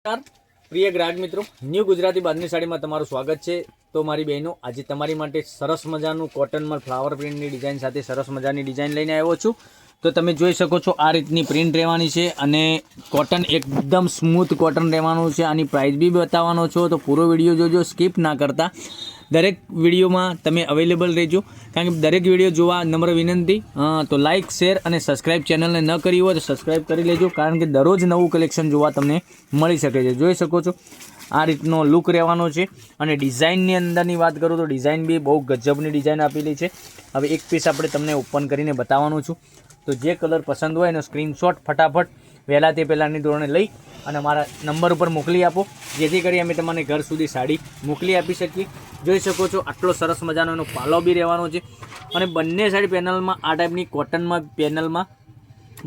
પ્રિય ગ્રાહક મિત્રો, ન્યૂ ગુજરાતી બાંધણી સાડીમાં તમારું સ્વાગત છે। તો મારી બહેનો, આજે તમારી માટે સરસ મજાનું કોટનમાં ફ્લાવર પ્રિન્ટની ડિઝાઇન સાથે સરસ મજાની ડિઝાઇન લઈને આવ્યો છું। તો તમે જોઈ શકો છો આ રીતની પ્રિન્ટ રહેવાની છે અને કોટન એકદમ સ્મૂથ કોટન રહેવાનું છે। આની પ્રાઇસ બી બતાવવાનો છો, તો પૂરો વિડીયો જોજો, સ્કીપ ના કરતા। દરેક વિડીયોમાં તમે અવેલેબલ રહેજો, કારણ કે દરેક વિડીયો જોવા નમ્ર વિનંતી। તો લાઇક, શેર અને સબસ્ક્રાઇબ ચેનલને ન કરી હોય તો સબસ્ક્રાઇબ કરી લેજો, કારણ કે દરરોજ નવું કલેક્શન જોવા તમને મળી શકે છે। જોઈ શકો છો આ રીતનો લુક રહેવાનો છે અને ડિઝાઇનની અંદરની વાત કરું તો ડિઝાઇન બી બહુ ગજબની ડિઝાઇન આપેલી છે। હવે એક પીસ આપણે તમને ઓપન કરીને બતાવવાનું છું, તો જે કલર પસંદ હોય એનો સ્ક્રીનશોટ ફટાફટ વહેલા તે પહેલાંની ધોરણે લઈ અને મારા નંબર ઉપર મોકલી આપો, જેથી કરી અમે તમને ઘર સુધી સાડી મોકલી આપી શકીએ। જોઈ શકો છો આટલો સરસ મજાનો એનો પાલો બી રહેવાનો છે અને બંને સાઈડ પેનલમાં આ ટાઈપની કોટનમાં પેનલમાં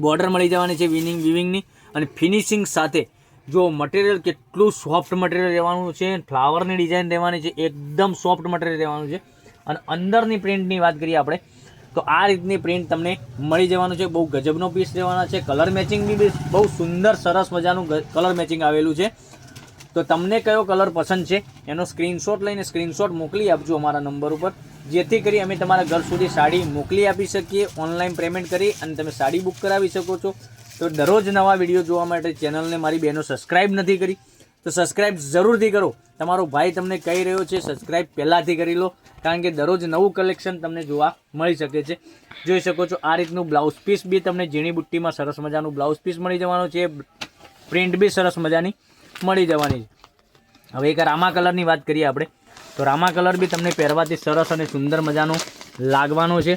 બોર્ડર મળી જવાની છે વિવિંગની અને ફિનિશિંગ સાથે। જો મટીરિયલ કેટલું સોફ્ટ મટીરિયલ રહેવાનું છે, ફ્લાવરની ડિઝાઇન રહેવાની છે, એકદમ સોફ્ટ મટીરિયલ રહેવાનું છે। અને અંદરની પ્રિન્ટની વાત કરીએ આપણે તો આ રીતની પ્રિન્ટ તમને મળી જવાનું છે। બહુ ગજબનો પીસ રહેવાના છે, કલર મેચિંગ બી બહુ સુંદર સરસ મજાનું કલર મેચિંગ આવેલું છે। તો તમને કયો કલર પસંદ છે એનો સ્ક્રીનશોટ લઈને સ્ક્રીનશોટ મોકલી આપજો અમારા નંબર ઉપર, જેથી કરી અમે તમારા ઘર સુધી સાડી મોકલી આપી શકીએ ઓનલાઈન પેમેન્ટ કરી અને તમે સાડી બુક કરાવી શકો છો। તો દરરોજ નવા વિડીયો જોવા માટે ચેનલને મારી બહેનો સબસ્ક્રાઇબ નથી કરી તો સબસ્ક્રાઇબ જરૂરથી કરો। તમારો ભાઈ તમને કહી રહ્યો છે સબસ્ક્રાઇબ પહેલાંથી કરી લો, કારણ કે દરરોજ નવું કલેક્શન તમને જોવા મળી શકે છે। જોઈ શકો છો આ રીતનું બ્લાઉઝ પીસ બી તમને ઝીણી બુટ્ટીમાં સરસ મજાનું બ્લાઉઝ પીસ મળી જવાનું છે, પ્રિન્ટ બી સરસ મજાની મળી જવાની છે। હવે એક રામા કલરની વાત કરીએ આપણે તો રામા કલર બી તમને પહેરવાથી સરસ અને સુંદર મજાનો લાગવાનો છે।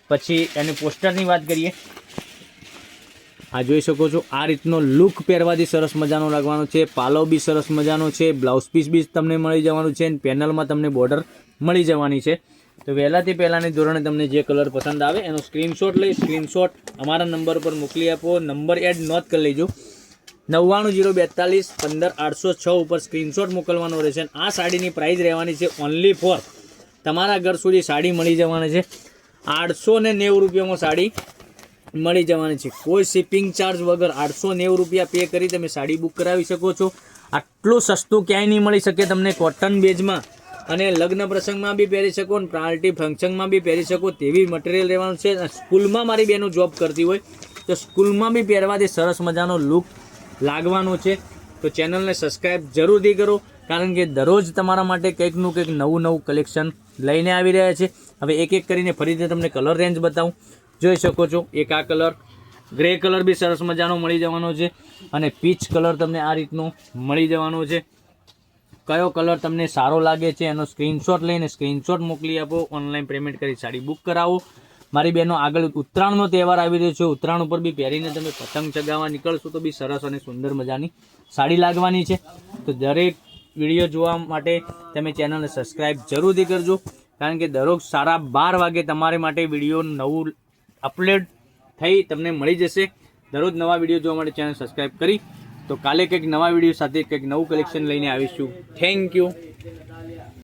પછી એની પોસ્ટરની વાત કરીએ, આ જોઈ શકો છો આ રીતનો લુક પહેરવાથી સરસ મજાનો લાગવાનો છે, પાલો બી સરસ મજાનો છે, બ્લાઉઝ પીસ બી તમને મળી જવાનું છે અને પેનલમાં તમને બોર્ડર મળી જવાની છે। તો વહેલાથી પહેલાંની ધોરણે તમને જે કલર પસંદ આવે એનો સ્ક્રીનશોટ લઈ સ્ક્રીનશોટ અમારા નંબર પર મોકલી આપો। નંબર એડ નોટ કરી લેજો, 99 042 15 806 ઉપર સ્ક્રીનશોટ મોકલવાનો રહેશે। આ સાડીની પ્રાઇસ રહેવાની છે ઓનલી ફોર તમારા ઘર સુધી સાડી મળી જવાની છે 890 રૂપિયામાં સાડી મળી જવાની છે, કોઈ શિપિંગ ચાર્જ વગર 890 રૂપિયા પે કરી તમે સાડી બુક કરાવી શકો છો। આટલું સસ્તું ક્યાંય નહીં મળી શકે તમને કોટન બેઝમાં, અને લગ્ન પ્રસંગમાં બી પહેરી શકો અને પાર્ટી ફંક્શનમાં બી પહેરી શકો તેવી મટીરિયલ રહેવાનું છે। સ્કૂલમાં મારી બહેનો જોબ કરતી હોય તો સ્કૂલમાં બી પહેરવાથી સરસ મજાનો લુક લાગવાનો છે। તો ચેનલને સબસ્ક્રાઈબ જરૂરથી કરો, કારણ કે દરરોજ તમારા માટે કંઈકનું કંઈક નવું કલેક્શન લઈને આવી રહ્યા છે। હવે એક એક કરીને ફરીથી તમને કલર રેન્જ બતાવું। જોઈ શકો છો એક આ કલર ગ્રે કલર બી સરસ મજાનો મળી જવાનો છે અને પીચ કલર તમને આ રીતનો મળી જવાનો છે। કયો કલર તમને સારો લાગે છે એનો સ્ક્રીનશોટ લઈને સ્ક્રીનશોટ મોકલી આપો, ઓનલાઈન પેમેન્ટ કરી સાડી બુક કરાવો। મારી બહેનો આગળ ઉત્તરાયણનો તહેવાર આવી રહ્યો છે, ઉત્તરાયણ ઉપર બી પહેરીને તમે પતંગ ચગાવવા નીકળશો તો બી સરસ અને સુંદર મજાની સાડી લાગવાની છે। તો દરેક વિડીયો જોવા માટે તમે ચેનલને સબસ્ક્રાઈબ જરૂરથી કરજો, કારણ કે દરરોજ 12:30 વાગે તમારે માટે વિડીયો નવું અપલોડ થઈ તમને મળી જશે। દરરોજ નવા વિડીયો જોવા માટે ચેનલ સબસ્ક્રાઈબ કરી તો કાલે કંઈક નવા વિડીયો સાથે કંઈક નવું કલેક્શન લઈને આવીશું। Thank you.